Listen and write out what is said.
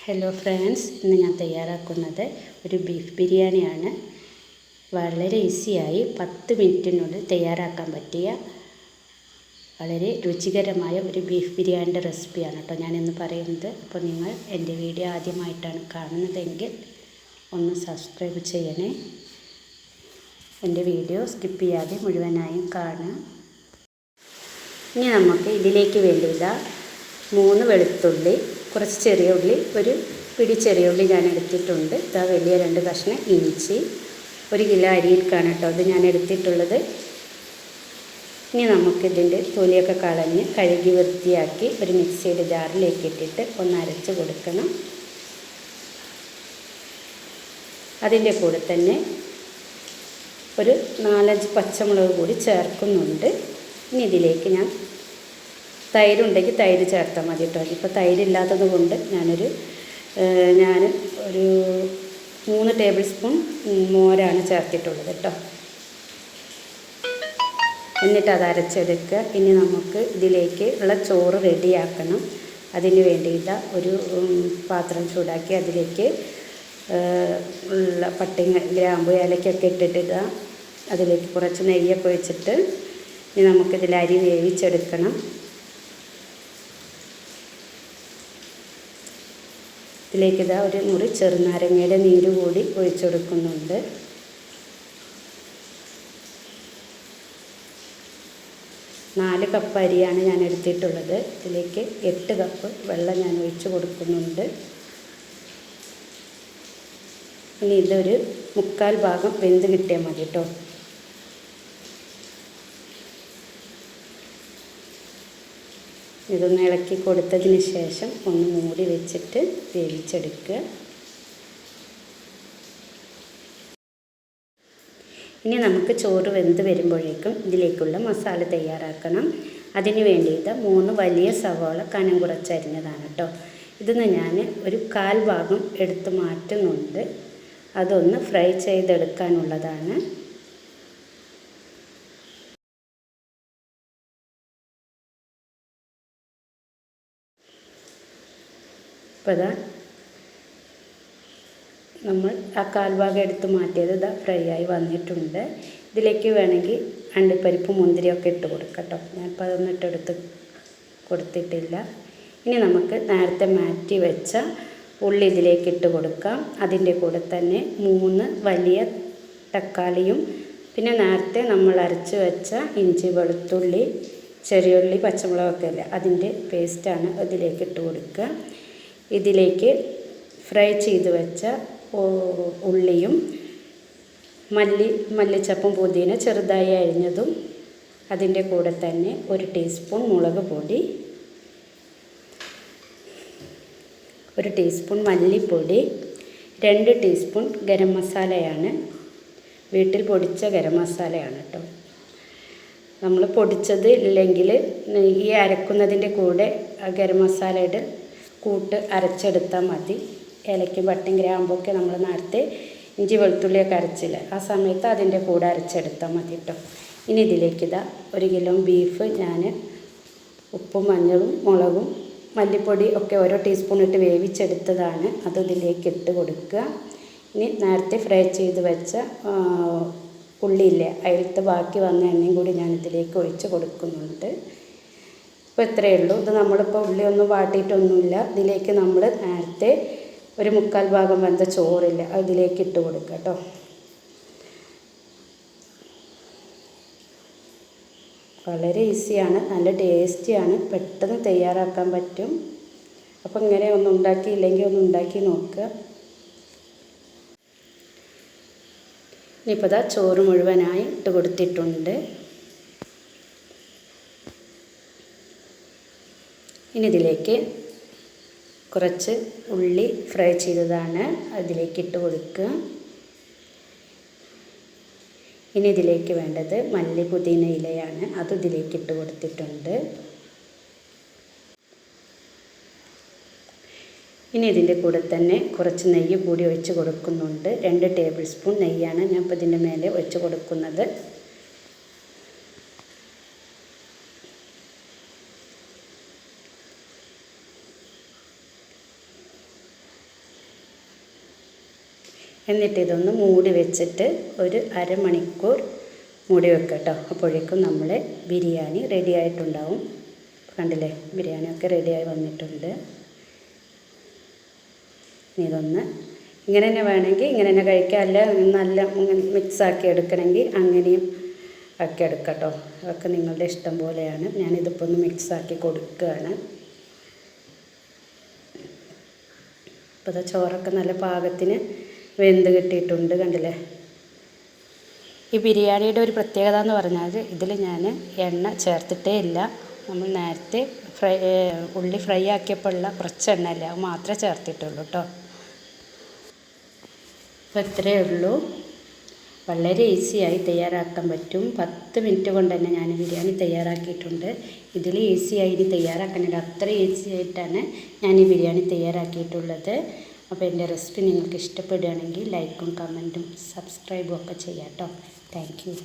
Hello friends, ഇന്ന് ഞാൻ തയ്യാറാക്കുന്നത് ഒരു ബീഫ് ബിരിയാണിയാണ്. വളരെ ഈസിയായി 10 മിനിറ്റിനുള്ളിൽ തയ്യാറാക്കാൻ പറ്റിയ വളരെ രുചികരമായ ഒരു ബീഫ് ബിരിയാണിയുടെ റെസിപ്പിയാണ് കേട്ടോ ഞാനിന്ന് പറയുന്നത്. അപ്പോൾ നിങ്ങൾ എൻ്റെ വീഡിയോ ആദ്യമായിട്ടാണ് കാണുന്നതെങ്കിൽ ഒന്ന് സബ്സ്ക്രൈബ് ചെയ്യണേ. എൻ്റെ വീഡിയോ സ്കിപ്പ് ചെയ്യാതെ മുഴുവനായും കാണുക. ഇനി നമുക്ക് ഇതിലേക്ക് വേണ്ടിയ 3 വെളുത്തുള്ളി, കുറച്ച് ചെറിയ ഉള്ളി, ഒരു പിടി ചെറിയ ഉള്ളി ഞാൻ എടുത്തിട്ടുണ്ട്. ഇതാ വലിയ 2 കഷ്ണം ഇഞ്ചി, 1 കിലോ അരിയിൽക്കാണ് കേട്ടോ അത് ഞാൻ എടുത്തിട്ടുള്ളത്. ഇനി നമുക്കിതിൻ്റെ തൊലിയൊക്കെ കളഞ്ഞ് കഴുകി വൃത്തിയാക്കി ഒരു മിക്സിയുടെ ജാറിലേക്ക് ഇട്ടിട്ട് ഒന്ന് അരച്ച് കൊടുക്കണം. അതിൻ്റെ കൂടെ തന്നെ ഒരു 4-5 പച്ചമുളക് കൂടി ചേർക്കുന്നുണ്ട്. ഇനി ഇതിലേക്ക് ഞാൻ തൈരുണ്ടെങ്കിൽ തൈര് ചേർത്താൽ മതി കേട്ടോ. ഇപ്പോൾ തൈരില്ലാത്തത് കൊണ്ട് ഞാൻ ഒരു 3 ടേബിൾ സ്പൂൺ മോരാണ് ചേർത്തിട്ടുള്ളത് കേട്ടോ. എന്നിട്ട് അത് അരച്ചെടുക്കുക. ഇനി നമുക്ക് ഇതിലേക്ക് ഉള്ള ചോറ് റെഡിയാക്കണം. അതിന് വേണ്ടിയിട്ട് ഒരു പാത്രം ചൂടാക്കി അതിലേക്ക് ഉള്ള പട്ടയും ഗ്രാമ്പു ഏലക്കൊക്കെ ഇട്ടിട്ടിടുക. അതിലേക്ക് കുറച്ച് നെയ്യൊക്കെ ഒഴിച്ചിട്ട് ഇനി നമുക്കിതിൽ അരി വേവിച്ചെടുക്കണം. ഇതിലേക്ക് ഒരു മുറി ചെറുനാരങ്ങയുടെ നീര് കൂടി ഒഴിച്ചെടുക്കുന്നുണ്ട്. നാല് കപ്പ് അരിയാണ് ഞാൻ എടുത്തിട്ടുള്ളത്. ഇതിലേക്ക് 8 കപ്പ് വെള്ളം ഞാൻ ഒഴിച്ച് കൊടുക്കുന്നുണ്ട്. ഇനി ഇതൊരു 3/4 ഭാഗം വെന്ത് കിട്ടിയാൽ മതി കേട്ടോ. ഇതൊന്ന് ഇളക്കി കൊടുത്തതിന് ശേഷം ഒന്ന് മൂടി വെച്ചിട്ട് വേവിച്ചെടുക്കുക. ഇനി നമുക്ക് ചോറ് വെന്ത് വരുമ്പോഴേക്കും ഇതിലേക്കുള്ള മസാല തയ്യാറാക്കണം. അതിന് വേണ്ടിയിട്ട് 3 വലിയ സവാള കനം കുറച്ചരിഞ്ഞതാണ് കേട്ടോ. ഇതൊന്ന് ഞാൻ ഒരു 1/4 ഭാഗം എടുത്ത് മാറ്റുന്നുണ്ട്. അതൊന്ന് ഫ്രൈ ചെയ്തെടുക്കാനുള്ളതാണ്. അപ്പോൾ നമ്മൾ ആ 1/4 ഭാഗം എടുത്ത് മാറ്റിയത് ഫ്രൈ ആയി വന്നിട്ടുണ്ട്. ഇതിലേക്ക് വേണമെങ്കിൽ അണ്ടിപ്പരിപ്പ് മുന്തിരിയൊക്കെ ഇട്ട് കൊടുക്കാം കേട്ടോ. ഞാനിപ്പോൾ അതൊന്നും ഇട്ടെടുത്ത് കൊടുത്തിട്ടില്ല. ഇനി നമുക്ക് നേരത്തെ മാറ്റി വെച്ച ഉള്ളി ഇതിലേക്ക് ഇട്ട് കൊടുക്കാം. അതിൻ്റെ കൂടെ തന്നെ 3 വലിയ തക്കാളിയും പിന്നെ നേരത്തെ നമ്മൾ അരച്ച് വെച്ച ഇഞ്ചി, വെളുത്തുള്ളി, ചെറിയുള്ളി, പച്ചമുളകൊക്കെ അല്ലേ അതിൻ്റെ പേസ്റ്റാണ് ഇതിലേക്ക് ഇട്ട് കൊടുക്കുക. ഇതിലേക്ക് ഫ്രൈ ചെയ്ത് വെച്ച ഉള്ളിയും മല്ലിച്ചപ്പും പുതിന ചെറുതായി അരിഞ്ഞതും, അതിൻ്റെ കൂടെ തന്നെ 1 ടീസ്പൂൺ മുളക് പൊടി, 1 ടീസ്പൂൺ മല്ലിപ്പൊടി, 2 ടീസ്പൂൺ ഗരം മസാലയാണ്. വീട്ടിൽ പൊടിച്ച ഗരം മസാലയാണ് കേട്ടോ. നമ്മൾ പൊടിച്ചത് ഇല്ലെങ്കിൽ ഈ അരക്കുന്നതിൻ്റെ കൂടെ ഗരം മസാലയുടെ കൂട്ട് അരച്ചെടുത്താൽ മതി. ഏലയ്ക്കും പട്ടയും ഗ്രാമ്പൊക്കെ നമ്മൾ നേരത്തെ ഇഞ്ചി വെളുത്തുള്ളിയൊക്കെ അരച്ചില്ല, ആ സമയത്ത് അതിൻ്റെ കൂടെ അരച്ചെടുത്താൽ മതി കേട്ടോ. ഇനി ഇതിലേക്ക് 1 കിലോ ബീഫ് ഞാൻ ഉപ്പും മഞ്ഞളും മുളകും മല്ലിപ്പൊടി ഒക്കെ ഓരോ ടീസ്പൂൺ ഇട്ട് വേവിച്ചെടുത്തതാണ്. അത് ഇതിലേക്ക് ഇട്ട് കൊടുക്കുക. ഇനി നേരത്തെ ഫ്രൈ ചെയ്ത് വെച്ച ഉള്ളിയില്ലേ അതിലത്തെ ബാക്കി വന്ന എണ്ണയും കൂടി ഞാൻ ഇതിലേക്ക് ഒഴിച്ച് കൊടുക്കുന്നുണ്ട്. ഇപ്പോൾ ഇത്രയേ ഉള്ളൂ. ഇത് നമ്മളിപ്പോൾ ഉള്ളിയൊന്നും വാട്ടിയിട്ടൊന്നുമില്ല. ഇതിലേക്ക് നമ്മൾ നേരത്തെ ഒരു 3/4 ഭാഗം വെന്ത ചോറില്ല അതിലേക്ക് ഇട്ട് കൊടുക്കുക കേട്ടോ. വളരെ ഈസിയാണ്, നല്ല ടേസ്റ്റിയാണ്, പെട്ടെന്ന് തയ്യാറാക്കാൻ പറ്റും. അപ്പോൾ ഇങ്ങനെ ഒന്നും ഉണ്ടാക്കിയില്ലെങ്കിൽ ഒന്ന് ഉണ്ടാക്കി നോക്കുക. ഇനിയിപ്പോൾ ചോറ് മുഴുവനായി ഇട്ട് കൊടുത്തിട്ടുണ്ട്. ഇനി ഇതിലേക്ക് കുറച്ച് ഉള്ളി ഫ്രൈ ചെയ്തതാണ് അതിലേക്ക് ഇട്ട് കൊടുക്കുക. ഇനി ഇതിലേക്ക് വേണ്ടത് മല്ലി പുതിന ഇലയാണ്, അത് ഇതിലേക്ക് ഇട്ട് കൊടുത്തിട്ടുണ്ട്. ഇനി ഇതിൻ്റെ കൂടെ തന്നെ കുറച്ച് നെയ്യ് കൂടി ഒഴിച്ച് കൊടുക്കുന്നുണ്ട്. 2 ടേബിൾ സ്പൂൺ നെയ്യാണ് ഞാൻ ഇപ്പോൾ ഇതിൻ്റെ മേലെ ഒഴിച്ച് കൊടുക്കുന്നത്. എന്നിട്ട് ഇതൊന്ന് മൂടി വെച്ചിട്ട് ഒരു അരമണിക്കൂർ മൂടി വെക്കുക കേട്ടോ. അപ്പോഴേക്കും നമ്മൾ ബിരിയാണി റെഡി ആയിട്ടുണ്ടാവും. കണ്ടില്ലേ, ബിരിയാണിയൊക്കെ റെഡിയായി വന്നിട്ടുണ്ട്. ഇതൊന്ന് ഇങ്ങനെ തന്നെ വേണമെങ്കിൽ ഇങ്ങനെ തന്നെ കഴിക്കാം, അല്ല നല്ല മിക്സാക്കി എടുക്കണമെങ്കിൽ അങ്ങനെയും ആക്കി എടുക്കാം കേട്ടോ. അതൊക്കെ നിങ്ങളുടെ ഇഷ്ടം പോലെയാണ്. ഞാനിതിപ്പോൾ ഒന്ന് മിക്സാക്കി കൊടുക്കുകയാണ്. ഇപ്പോൾ ഇത് ചോറൊക്കെ നല്ല പാകത്തിന് വെന്ത് കിട്ടിയിട്ടുണ്ട്. കണ്ടില്ലേ, ഈ ബിരിയാണിയുടെ ഒരു പ്രത്യേകത എന്ന് പറഞ്ഞാൽ ഇതിൽ ഞാൻ എണ്ണ ചേർത്തിട്ടേ ഇല്ല. നമ്മൾ നേരത്തെ ഉള്ളി ഫ്രൈ ആക്കിയപ്പോൾ ഉള്ള കുറച്ച് എണ്ണ അത് മാത്രമേ ചേർത്തിട്ടുള്ളൂ കേട്ടോ. അപ്പോൾ ഇത്രയേ ഉള്ളൂ. വളരെ ഈസിയായി തയ്യാറാക്കാൻ പറ്റും. 10 മിനിറ്റ് കൊണ്ട് തന്നെ ഞാൻ ബിരിയാണി തയ്യാറാക്കിയിട്ടുണ്ട്. ഇതിൽ ഈസിയായി ഇനി തയ്യാറാക്കാനുണ്ട്. അത്ര ഈസി ആയിട്ടാണ് ഞാൻ ഈ ബിരിയാണി തയ്യാറാക്കിയിട്ടുള്ളത്. അപ്പോൾ എൻ്റെ റെസിപ്പി നിങ്ങൾക്ക് ഇഷ്ടപ്പെടുകയാണെങ്കിൽ ലൈക്കും കമൻറ്റും സബ്സ്ക്രൈബും ഒക്കെ ചെയ്യാം കേട്ടോ. Thank you.